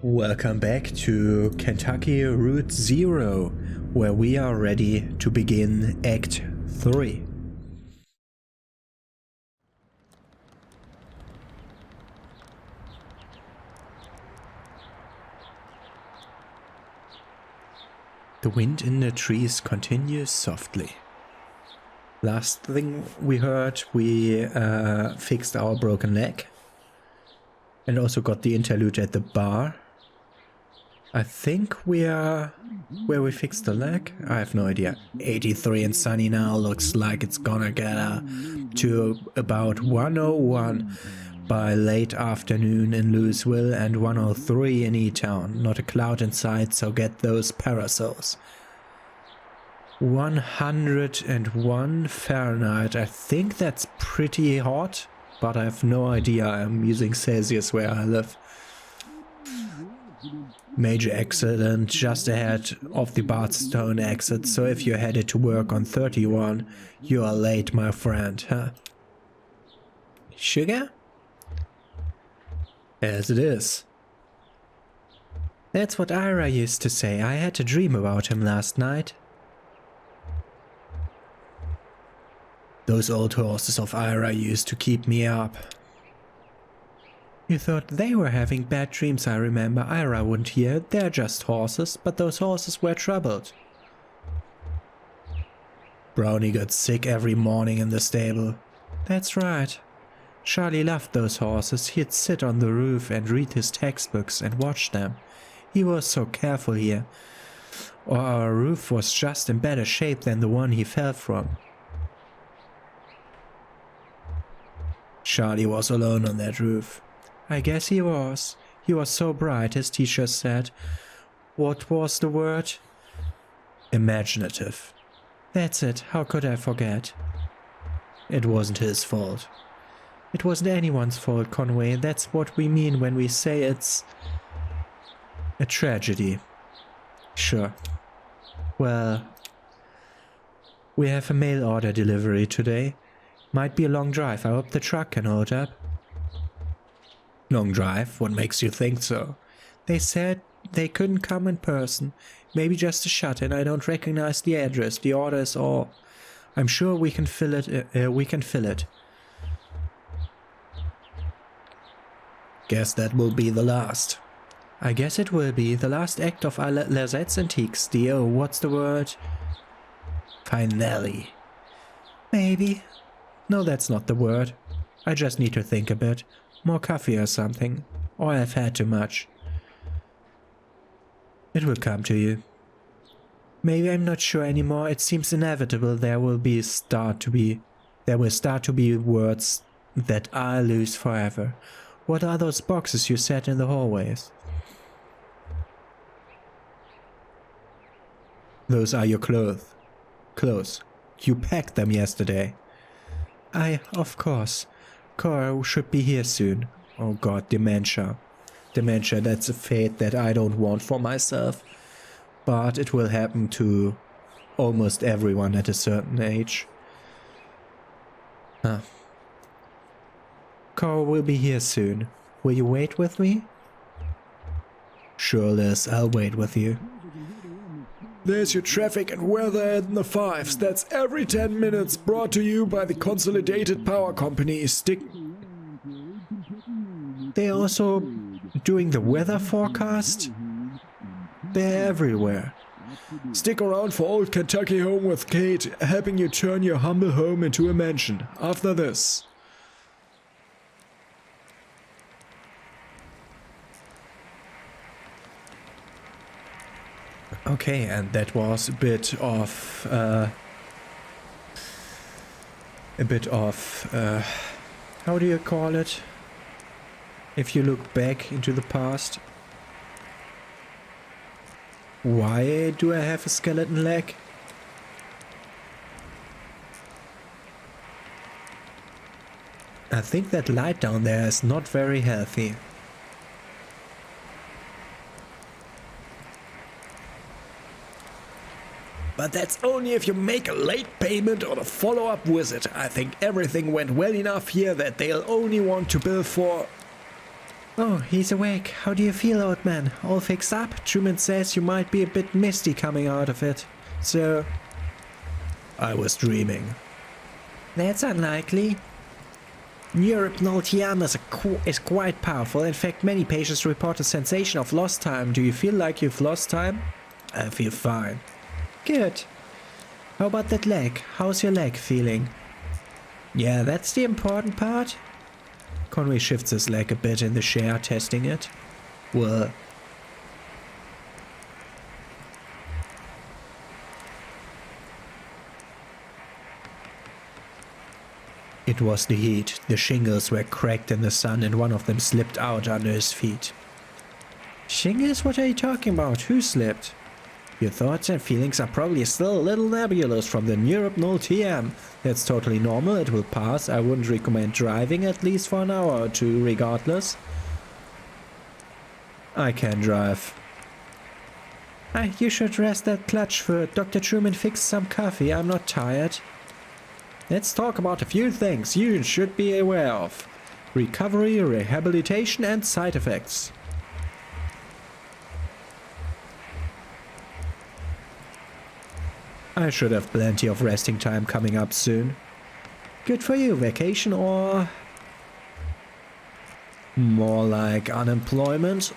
Welcome back to Kentucky Route Zero, where we are ready to begin Act 3. The wind in the trees continues softly. Last thing we heard, we fixed our broken leg and also got the interlude at the bar. I think we are where we fixed the leg. I have no idea. 83 and sunny now, looks like it's gonna get to about 101 by late afternoon in Louisville and 103 in E-Town. Not a cloud in sight, so get those parasols. 101 Fahrenheit. I think that's pretty hot, but I have no idea. I'm using Celsius where I live. Major accident just ahead of the Bardstone exit, so if you're headed to work on 31, you are late, my friend, huh? Sugar? As it is. That's what Ira used to say. I had a dream about him last night. Those old horses of Ira used to keep me up. You thought they were having bad dreams, I remember. Ira wouldn't hear it. They're just horses, but those horses were troubled. Brownie got sick every morning in the stable. That's right. Charlie loved those horses. He'd sit on the roof and read his textbooks and watch them. He was so careful here. Or our roof was just in better shape than the one he fell from. Charlie was alone on that roof. I guess he was. He was so bright, his teacher said. What was the word? Imaginative. That's it. How could I forget? It wasn't his fault. It wasn't anyone's fault, Conway. That's what we mean when we say it's a tragedy. Sure. Well, we have a mail order delivery today. Might be a long drive. I hope the truck can hold up. Long drive? What makes you think so? They said they couldn't come in person. Maybe just a shut-in. I don't recognize the address. The order is all. I'm sure we can fill it. Guess that will be the last. I guess it will be. The last act of Lizette's Antiques. What's the word? Finale. Maybe. No, that's not the word. I just need to think a bit. More coffee or something. Or I've had too much. It will come to you. Maybe I'm not sure anymore. It seems inevitable there will start to be words that I'll lose forever. What are those boxes you set in the hallways? Those are your clothes. You packed them yesterday. Of course. Cora should be here soon. Oh god, dementia. Dementia, that's a fate that I don't want for myself. But it will happen to almost everyone at a certain age. Cora will be here soon. Will you wait with me? Sure, Liz, I'll wait with you. There's your traffic and weather in the fives. That's every 10 minutes, brought to you by the Consolidated Power Company. They're also doing the weather forecast? They're everywhere. Stick around for Old Kentucky Home with Kate, helping you turn your humble home into a mansion. After this. Okay, and that was a bit of how do you call it? If you look back into the past. Why do I have a skeleton leg? I think that light down there is not very healthy. But that's only if you make a late payment or a follow-up visit. I think everything went well enough here that they'll only want to bill for Oh, he's awake. How do you feel, old man? All fixed up? Truman says you might be a bit misty coming out of it. So... I was dreaming. That's unlikely. Neuropnoltium is quite powerful. In fact, many patients report a sensation of lost time. Do you feel like you've lost time? I feel fine. Good. How about that leg? How's your leg feeling? Yeah, that's the important part. Conway shifts his leg a bit in the chair, testing it. Well... It was the heat. The shingles were cracked in the sun and one of them slipped out under his feet. Shingles? What are you talking about? Who slipped? Your thoughts and feelings are probably still a little nebulous from the neuropnoltium. That's totally normal, it will pass. I wouldn't recommend driving at least for an hour or two, regardless. I can drive. You should rest that clutch foot. Dr. Truman fixed some coffee. I'm not tired. Let's talk about a few things you should be aware of. Recovery, rehabilitation and side effects. I should have plenty of resting time coming up soon. Good for you, vacation or... more like unemployment?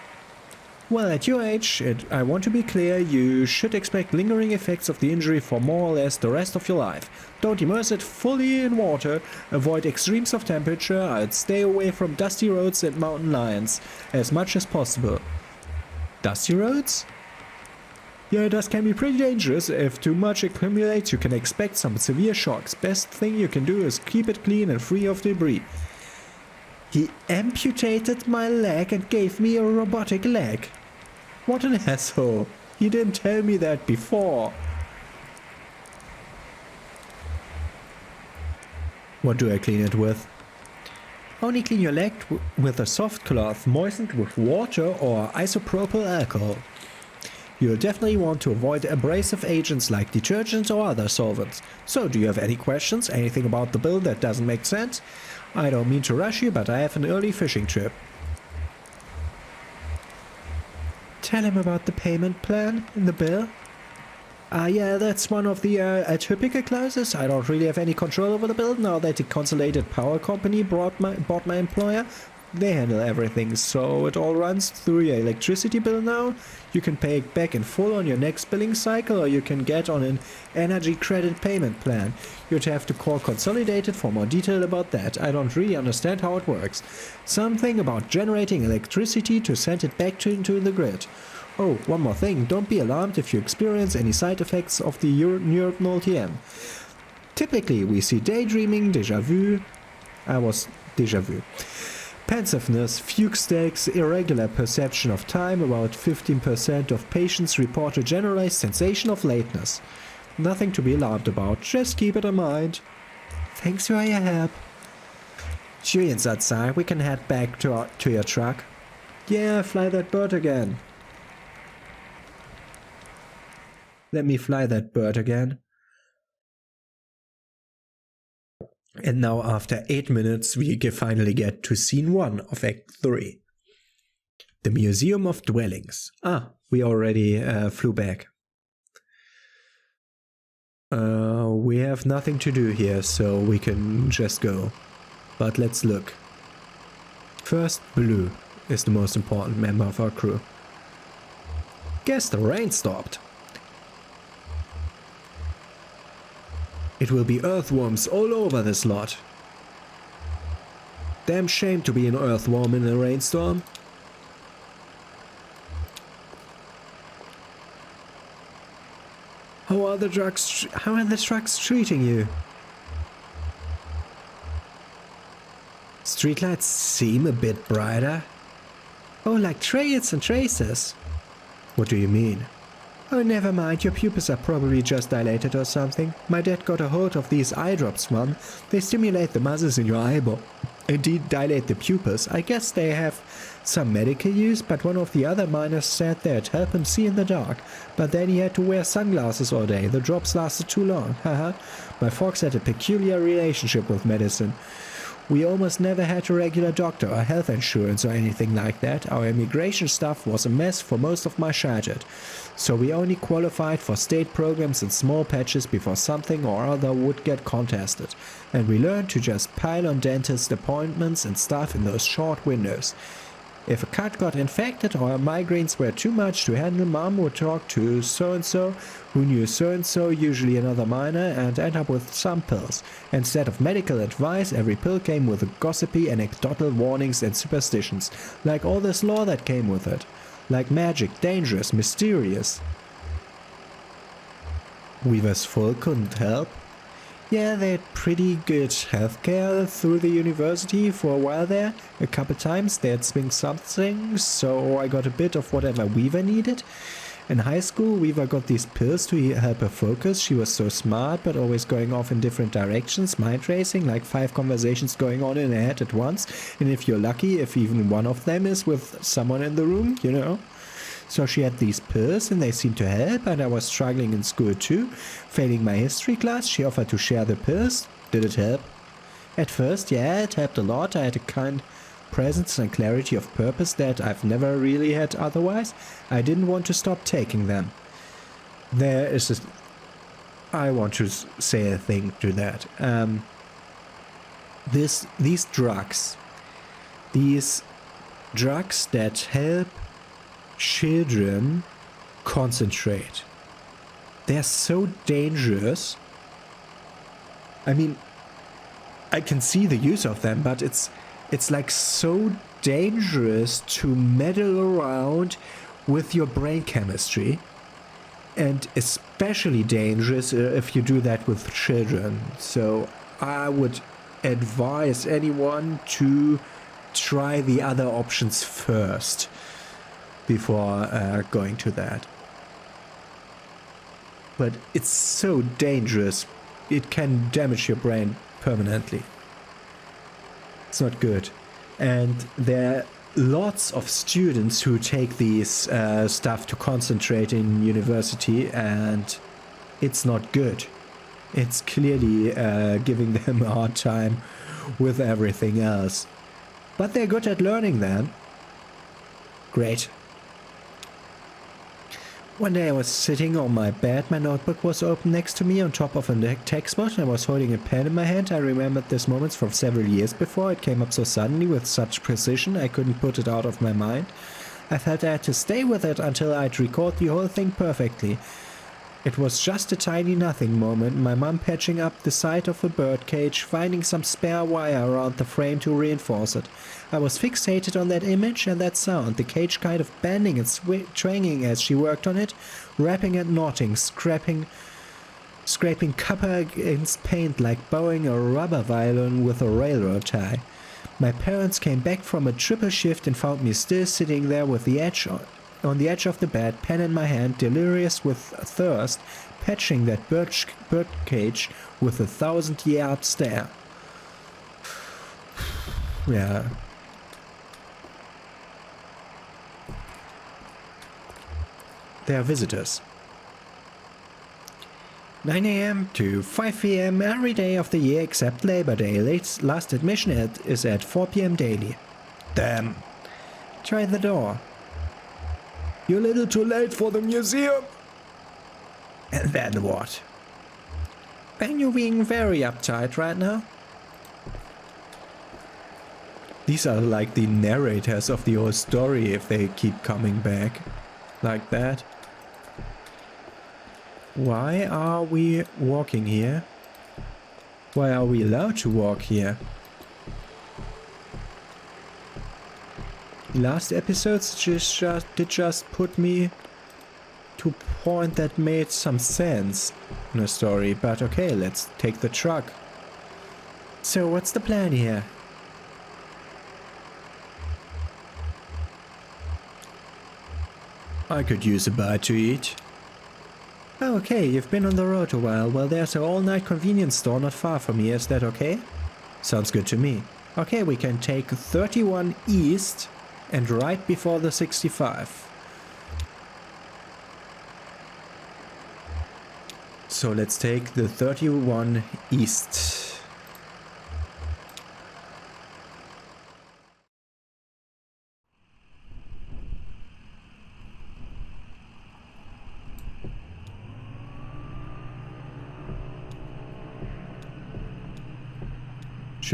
Well, at your age, I want to be clear, you should expect lingering effects of the injury for more or less the rest of your life. Don't immerse it fully in water, avoid extremes of temperature, I'd stay away from dusty roads and mountain lions as much as possible. Dusty roads? Yeah, dust can be pretty dangerous. If too much accumulates, you can expect some severe shocks. Best thing you can do is keep it clean and free of debris. He amputated my leg and gave me a robotic leg. What an asshole. He didn't tell me that before. What do I clean it with? Only clean your leg with a soft cloth moistened with water or isopropyl alcohol. You'll definitely want to avoid abrasive agents like detergents or other solvents. So, do you have any questions? Anything about the bill that doesn't make sense? I don't mean to rush you, but I have an early fishing trip. Tell him about the payment plan in the bill. Yeah, that's one of the atypical clauses. I don't really have any control over the bill now that the consolidated power company bought my employer. They handle everything, so it all runs through your electricity bill now. You can pay it back in full on your next billing cycle, or you can get on an energy credit payment plan. You'd have to call Consolidated for more detail about that. I don't really understand how it works. Something about generating electricity to send it back into the grid. Oh, one more thing. Don't be alarmed if you experience any side effects of the neuropnoltium. Typically, we see daydreaming, déjà vu. Pensiveness, fugue states, irregular perception of time. About 15% of patients report a generalized sensation of lateness. Nothing to be alarmed about, just keep it in mind. Thanks for your help. Julian's outside, we can head back to your truck. Yeah, fly that bird again. Let me fly that bird again. And now after 8 minutes we finally get to scene 1 of Act 3. The Museum of Dwellings. We already flew back. We have nothing to do here, so we can just go. But let's look. First, Blue is the most important member of our crew. Guess the rain stopped. It will be earthworms all over this lot. Damn shame to be an earthworm in a rainstorm. How are the trucks treating you? Streetlights seem a bit brighter. Oh, like trails and traces. What do you mean? Oh, never mind, your pupils are probably just dilated or something. My dad got a hold of these eye drops, Mom. They stimulate the muscles in your eyeball. Indeed, dilate the pupils. I guess they have some medical use, but one of the other miners said they'd help him see in the dark. But then he had to wear sunglasses all day. The drops lasted too long. Haha. My folks had a peculiar relationship with medicine. We almost never had a regular doctor or health insurance or anything like that. Our immigration stuff was a mess for most of my childhood. So we only qualified for state programs in small patches before something or other would get contested. And we learned to just pile on dentist appointments and stuff in those short windows. If a cat got infected or migraines were too much to handle, Mom would talk to so-and-so, who knew so-and-so, usually another minor, and end up with some pills. Instead of medical advice, every pill came with gossipy, anecdotal warnings and superstitions, like all this lore that came with it. Like magic, dangerous, mysterious. Weaver's Full couldn't help. Yeah, they had pretty good healthcare through the university for a while there. A couple times they had swing something, so I got a bit of whatever Weaver needed. In high school, Weaver got these pills to help her focus. She was so smart, but always going off in different directions, mind racing, like 5 conversations going on in her head at once. And if you're lucky, if even one of them is with someone in the room, you know. So she had these pills and they seemed to help, and I was struggling in school too. Failing my history class, she offered to share the pills. Did it help? At first, yeah, it helped a lot. I had a kind presence and clarity of purpose that I've never really had otherwise. I didn't want to stop taking them. I want to say a thing to that. These drugs that help children concentrate, they're so dangerous. I mean, I can see the use of them, but it's like so dangerous to meddle around with your brain chemistry, and especially dangerous if you do that with children. So I would advise anyone to try the other options first before going to that. But it's so dangerous, it can damage your brain permanently. It's not good. And there are lots of students who take these stuff to concentrate in university, and it's not good. It's clearly giving them a hard time with everything else. But they're good at learning then. Great. One day I was sitting on my bed, my notebook was open next to me on top of a textbook, and I was holding a pen in my hand. I remembered this moment from several years before. It came up so suddenly with such precision I couldn't put it out of my mind. I felt I had to stay with it until I'd record the whole thing perfectly. It was just a tiny nothing moment, my mum patching up the side of a birdcage, finding some spare wire around the frame to reinforce it. I was fixated on that image and that sound, the cage kind of bending and twanging as she worked on it, wrapping and knotting, scraping copper against paint like bowing a rubber violin with a railroad tie. My parents came back from a triple shift and found me still sitting there with the edge on the edge of the bed, pen in my hand, delirious with thirst, patching that birdcage with a 1,000-yard stare. Yeah. They are visitors. 9 a.m. to 5 p.m. every day of the year except Labor Day. Last admission is at 4 p.m. daily. Damn. Try the door. You're a little too late for the museum. And then what? And you're being very uptight right now. These are like the narrators of the whole story if they keep coming back. Like that. Why are we walking here? Why are we allowed to walk here? Last episodes just put me to a point that made some sense in the story, but okay, let's take the truck. So what's the plan here? I could use a bite to eat. Oh, okay, you've been on the road a while. Well, there's an all-night convenience store not far from here, is that okay? Sounds good to me. Okay, we can take 31 east and right before the 65. So let's take the 31 east.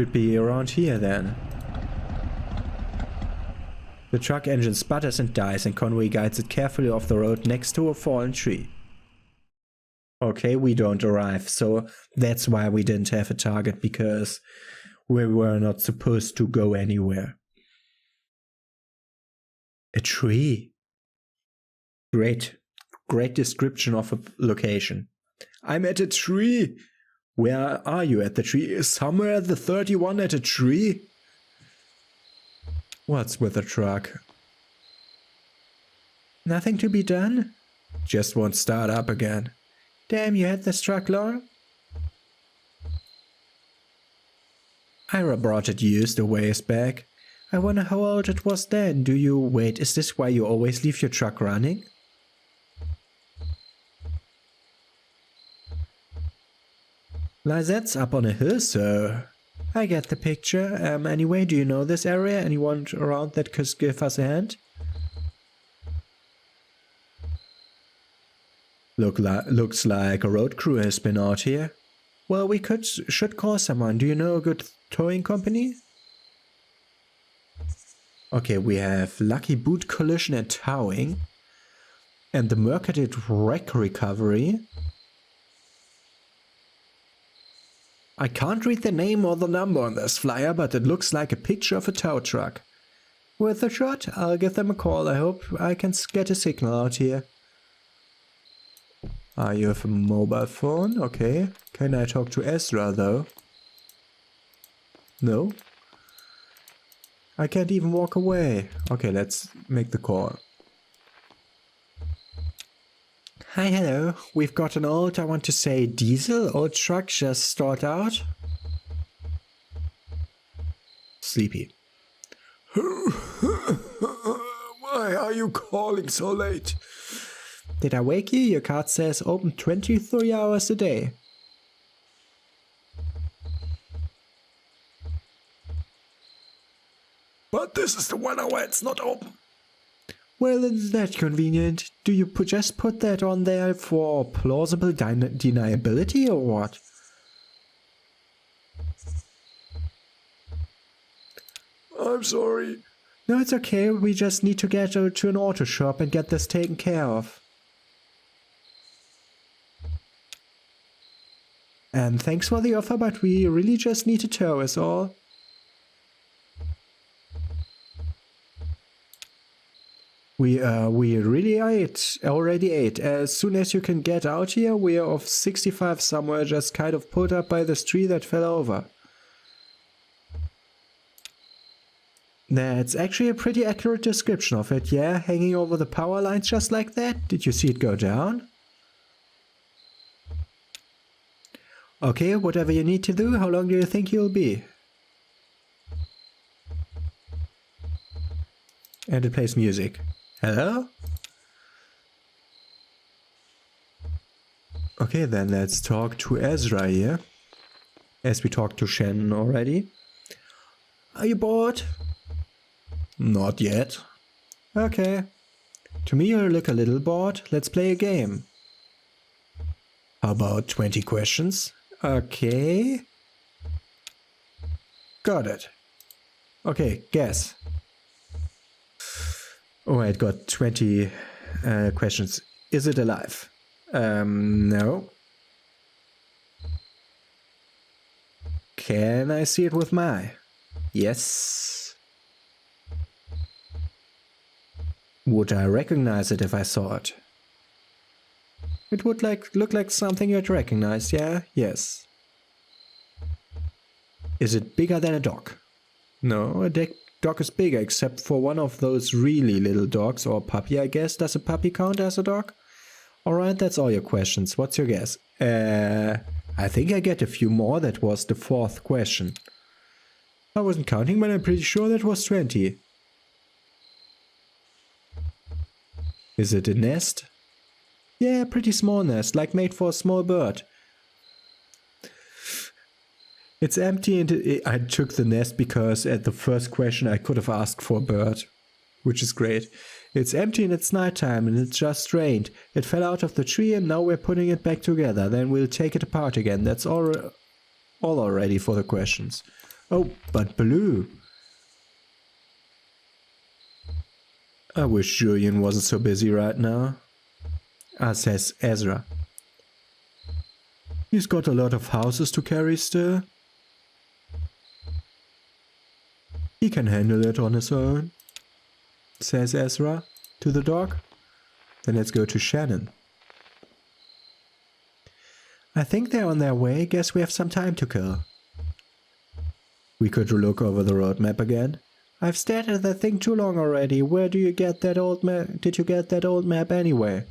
Should be around here then. The truck engine sputters and dies, and Conway guides it carefully off the road next to a fallen tree. Okay, we don't arrive, so that's why we didn't have a target, because we were not supposed to go anywhere. A tree. Great. Great description of a location. I'm at a tree. Where are you at the tree? Somewhere at the 31 at a tree? What's with the truck? Nothing to be done? Just won't start up again. Damn, you had this truck long? Ira brought it used a ways back. I wonder how old it was then. Do you... Wait, is this why you always leave your truck running? Lizette's up on a hill, so... I get the picture. Anyway, do you know this area? Anyone around that could give us a hand? Looks like a road crew has been out here. Well, we should call someone. Do you know a good towing company? Okay, we have Lucky Boot Collision and Towing. And the Marketed Wreck Recovery. I can't read the name or the number on this flyer, but it looks like a picture of a tow truck. Worth a shot? I'll give them a call. I hope I can get a signal out here. Ah, you have a mobile phone? Okay. Can I talk to Ezra, though? No? I can't even walk away. Okay, let's make the call. Hi, hello. We've got an old, I want to say diesel, old truck just stalled out. Sleepy. Why are you calling so late? Did I wake you? Your card says open 23 hours a day. But this is the 1 hour it's not open. Well, isn't that convenient? Do you just put that on there for plausible deniability or what? I'm sorry. No, it's okay. We just need to get to an auto shop and get this taken care of. And thanks for the offer, but we really just need a tow is all. We really already ate. As soon as you can get out here, we are off 65 somewhere, just kind of pulled up by this tree that fell over. That's actually a pretty accurate description of it, yeah? Hanging over the power lines just like that? Did you see it go down? Okay, whatever you need to do, how long do you think you'll be? And it plays music. Hello? Okay, then let's talk to Ezra here. As we talked to Shannon already. Are you bored? Not yet. Okay. To me you look a little bored. Let's play a game. How about 20 questions? Okay. Got it. Okay, guess. Oh, I got 20 questions. Is it alive? No. Can I see it with my eye? Yes. Would I recognize it if I saw it? It would look like something you'd recognize, yeah? Yes. Is it bigger than a dog? No, a dog is bigger, except for one of those really little dogs, or a puppy, I guess. Does a puppy count as a dog? Alright, that's all your questions. What's your guess? I think I get a few more. That was the 4th question. I wasn't counting, but I'm pretty sure that was 20. Is it a nest? Yeah, pretty small nest, like made for a small bird. It's empty, and I took the nest because at the first question I could have asked for a bird, which is great. It's empty and it's nighttime and it's just rained. It fell out of the tree and now we're putting it back together. Then we'll take it apart again. That's all already for the questions. Oh, but blue. I wish Julian wasn't so busy right now, says Ezra. He's got a lot of houses to carry still. He can handle it on his own, says Ezra to the dog. Then let's go to Shannon. I think they're on their way. Guess we have some time to kill. We could look over the road map again. I've stared at that thing too long already. Where do you get that old map? Did you get that old map anyway?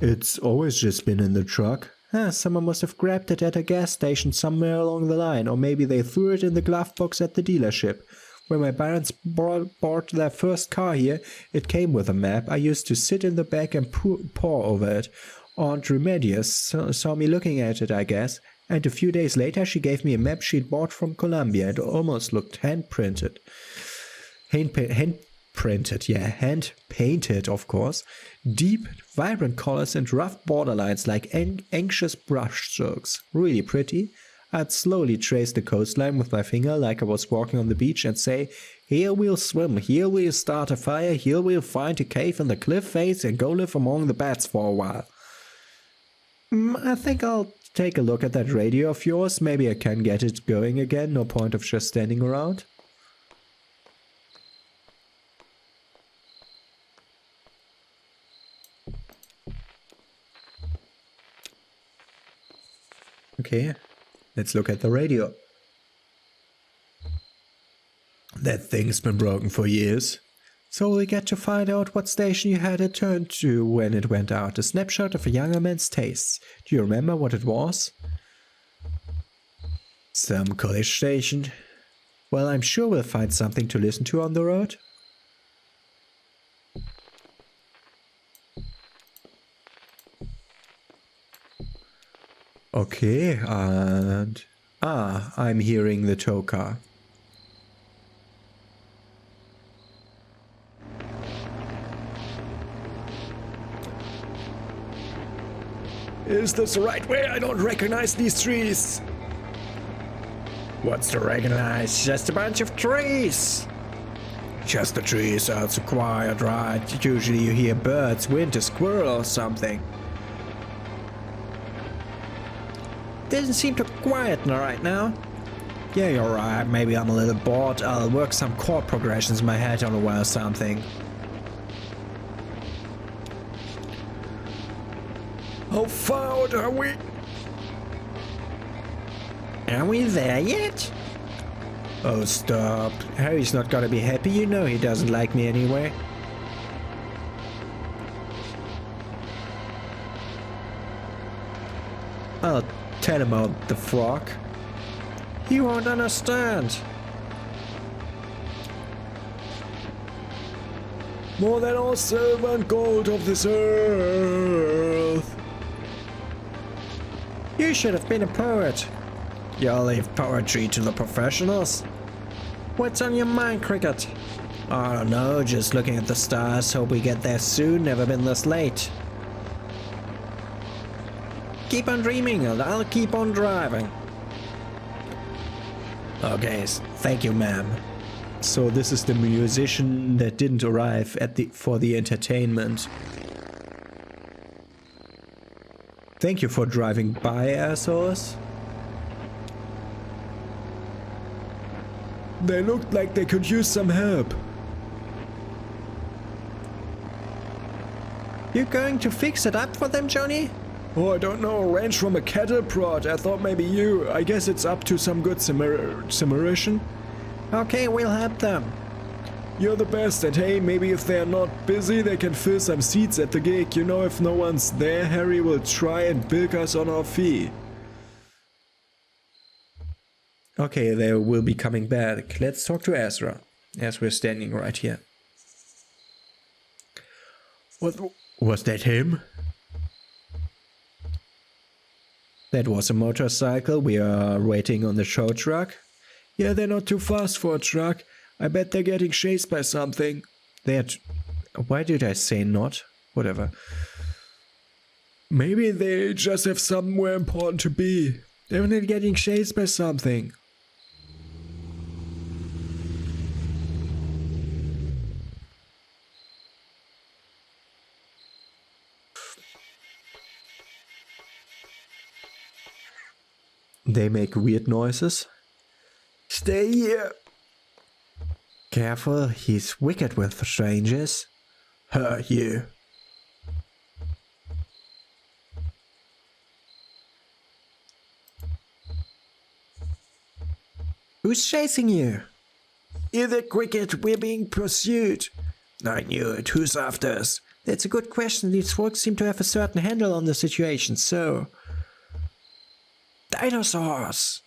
It's always just been in the truck. Someone must have grabbed it at a gas station somewhere along the line, or maybe they threw it in the glove box at the dealership. When my parents bought their first car here, it came with a map. I used to sit in the back and pore over it. Aunt Remedios saw me looking at it, I guess, and a few days later she gave me a map she'd bought from Colombia. It almost looked hand-printed. Hand-painted, of course. Deep, vibrant colors and rough borderlines like anxious brush strokes. Really pretty. I'd slowly trace the coastline with my finger like I was walking on the beach and say, here we'll swim, here we'll start a fire, here we'll find a cave in the cliff face and go live among the bats for a while. I think I'll take a look at that radio of yours. Maybe I can get it going again. No point of just standing around. Okay, let's look at the radio. That thing's been broken for years. So we get to find out what station you had it turned to when it went out. A snapshot of a younger man's tastes. Do you remember what it was? Some college station. Well, I'm sure we'll find something to listen to on the road. Okay, and... I'm hearing the tow car. Is this the right way? I don't recognize these trees. What's to recognize? Just a bunch of trees. Just the trees, so it's quiet, right? Usually you hear birds, wind, a squirrel or something. Doesn't seem too quiet right now. Yeah, you're right. Maybe I'm a little bored. I'll work some chord progressions in my head on a while or something. How far out are we? Are we there yet? Oh, stop. Harry's not gonna be happy. You know he doesn't like me anyway. I'll tell him about the frog. He won't understand. More than all silver and gold of this earth. You should have been a poet. You'll leave poetry to the professionals. What's on your mind, Cricket? I don't know, just looking at the stars, hope we get there soon, never been this late. Keep on dreaming and I'll keep on driving. Okay, thank you, ma'am. So this is the musician that didn't arrive at for the entertainment. Thank you for driving by, assholes. They looked like they could use some help. You going to fix it up for them, Johnny? Oh, I don't know. Range from a cattle prod. I thought maybe you. I guess it's up to some good simmeration. Okay, we'll help them. You're the best, and hey, maybe if they're not busy, they can fill some seats at the gig. You know, if no one's there, Harry will try and bilk us on our fee. Okay, they will be coming back. Let's talk to Ezra, as we're standing right here. What was that him? That was a motorcycle. We are waiting on the show truck. Yeah, they're not too fast for a truck. I bet they're getting chased by something. Why did I say not? Whatever. Maybe they just have somewhere important to be. They're not getting chased by something. They make weird noises. Stay here. Careful, he's wicked with strangers. You. Who's chasing you? Either cricket, we're being pursued. I knew it. Who's after us? That's a good question. These folks seem to have a certain handle on the situation, so... Dinosaurs!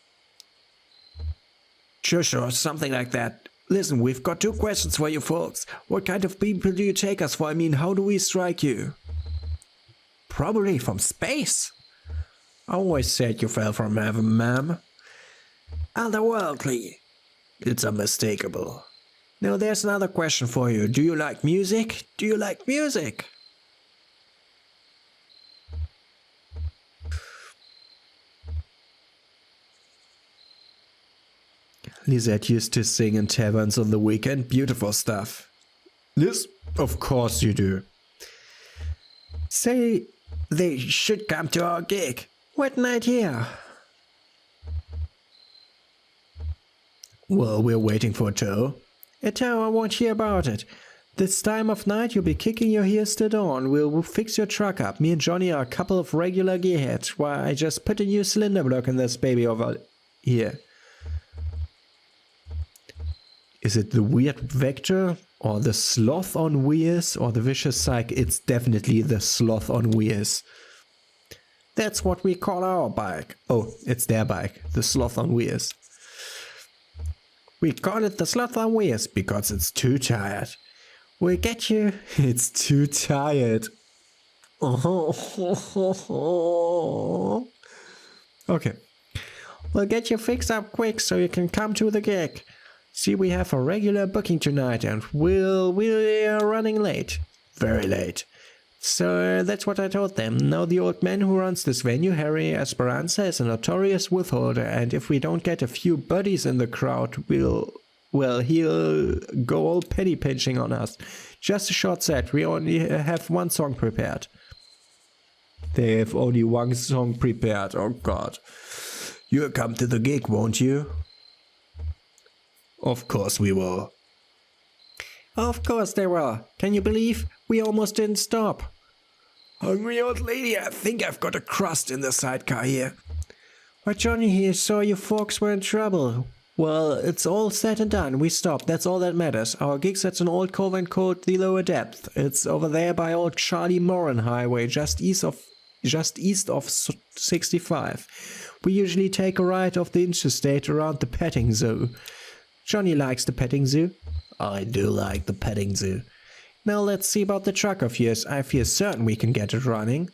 Sure, something like that. Listen, we've got 2 questions for you folks. What kind of people do you take us for? I mean, how do we strike you? Probably from space. I always said you fell from heaven, ma'am. Otherworldly. It's unmistakable. Now there's another question for you. Do you like music? Do you like music? Lisette used to sing in taverns on the weekend. Beautiful stuff. Liz? Of course you do. Say they should come to our gig. What an idea. Well, we're waiting for a tow. A tow, I won't hear about it. This time of night you'll be kicking your heels to dawn. We'll fix your truck up. Me and Johnny are a couple of regular gearheads. Why, I just put a new cylinder block in this baby over here. Is it the weird vector, or the sloth on wheels, or the vicious psych? It's definitely the sloth on wheels. That's what we call our bike. Oh, it's their bike, the sloth on wheels. We call it the sloth on wheels because it's too tired. We'll get you. It's too tired. Oh. Okay. We'll get you fixed up quick so you can come to the gig. See, we have a regular booking tonight and we're running late. Very late. So that's what I told them. Now the old man who runs this venue, Harry Esperanza, is a notorious withholder, and if we don't get a few buddies in the crowd, he'll go all penny pinching on us. Just a short set, we only have 1 song prepared. They have only 1 song prepared, oh god. You'll come to the gig, won't you? Of course we will. Of course they will. Can you believe? We almost didn't stop. Hungry old lady, I think I've got a crust in the sidecar here. But Johnny here saw you folks were in trouble. Well, it's all said and done. We stopped. That's all that matters. Our gig's at an old convent called the Lower Depth. It's over there by old Charlie Moran Highway, just east of 65. We usually take a ride off the interstate around the petting zoo. Johnny likes the petting zoo. I do like the petting zoo. Now let's see about the truck of yours. I feel certain we can get it running.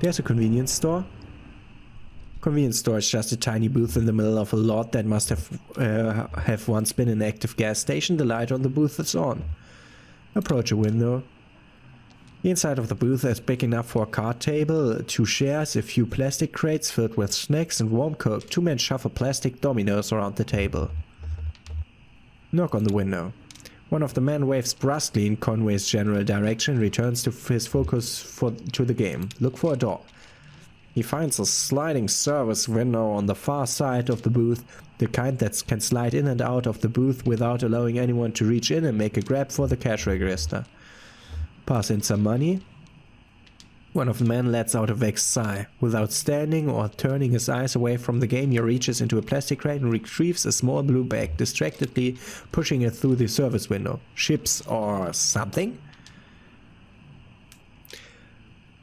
There's a convenience store. Convenience store is just a tiny booth in the middle of a lot that must have once been an active gas station. The light on the booth is on. Approach a window. The inside of the booth is big enough for a card table, 2 chairs, a few plastic crates filled with snacks and warm coke. 2 men shuffle plastic dominoes around the table. Knock on the window. One of the men waves brusquely in Conway's general direction and returns to his focus to the game. Look for a door. He finds a sliding service window on the far side of the booth, the kind that can slide in and out of the booth without allowing anyone to reach in and make a grab for the cash register. Pass in some money. One of the men lets out a vexed sigh. Without standing or turning his eyes away from the game, he reaches into a plastic crate and retrieves a small blue bag, distractedly pushing it through the service window. Chips or something?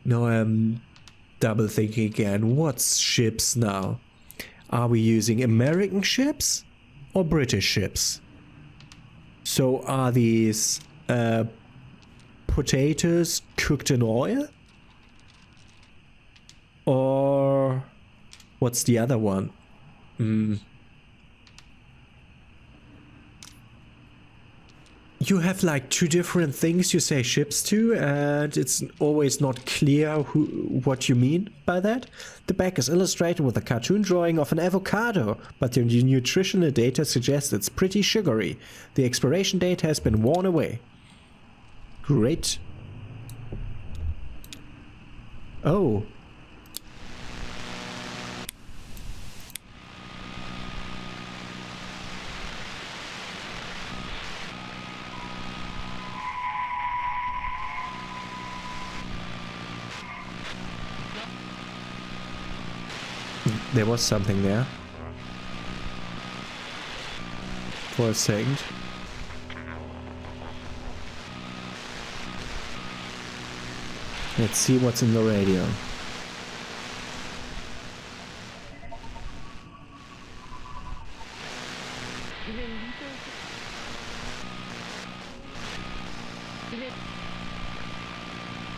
Now I'm double thinking again. What's ships now? Are we using American ships or British ships? So are these potatoes cooked in oil? Or what's the other one? You have like 2 different things you say ships to, and it's always not clear what you mean by that. The back is illustrated with a cartoon drawing of an avocado, but the nutritional data suggests it's pretty sugary. The expiration date has been worn away. Great. Oh. There was something there. For a second. Let's see what's in the radio.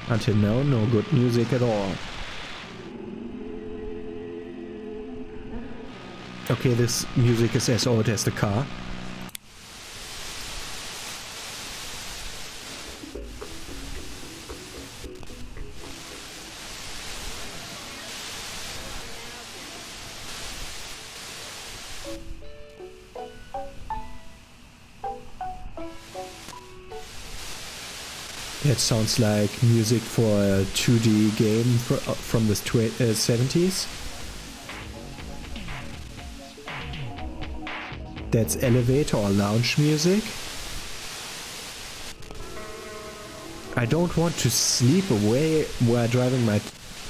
Until now, no good music at all. Okay, this music is as old as the car. That sounds like music for a 2D game from the 70s. That's elevator or lounge music. I don't want to sleep away while driving my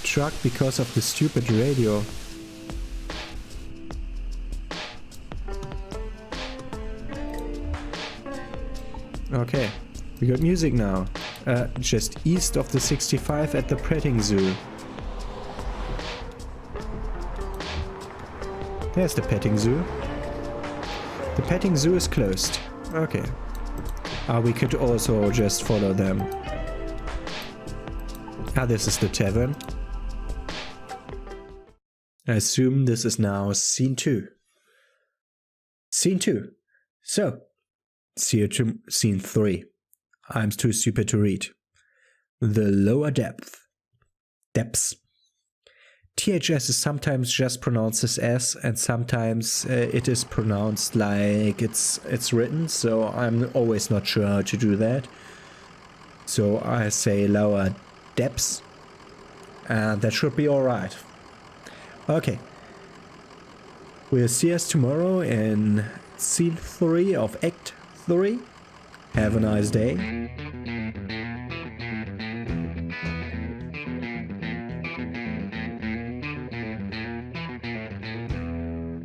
truck because of the stupid radio. Okay, we got music now. Just east of the 65 at the petting zoo. There's the petting zoo. The petting zoo is closed. Okay. We could also just follow them. This is the tavern. I assume this is now scene 2. Scene 2. So, see you to scene 3. I'm too stupid to read. The lower depth. Depths. THS is sometimes just pronounced as S, and sometimes it is pronounced like it's written, so I'm always not sure how to do that. So I say lower depths, and that should be alright. Okay. We'll see us tomorrow in scene 3 of Act 3. Have a nice day.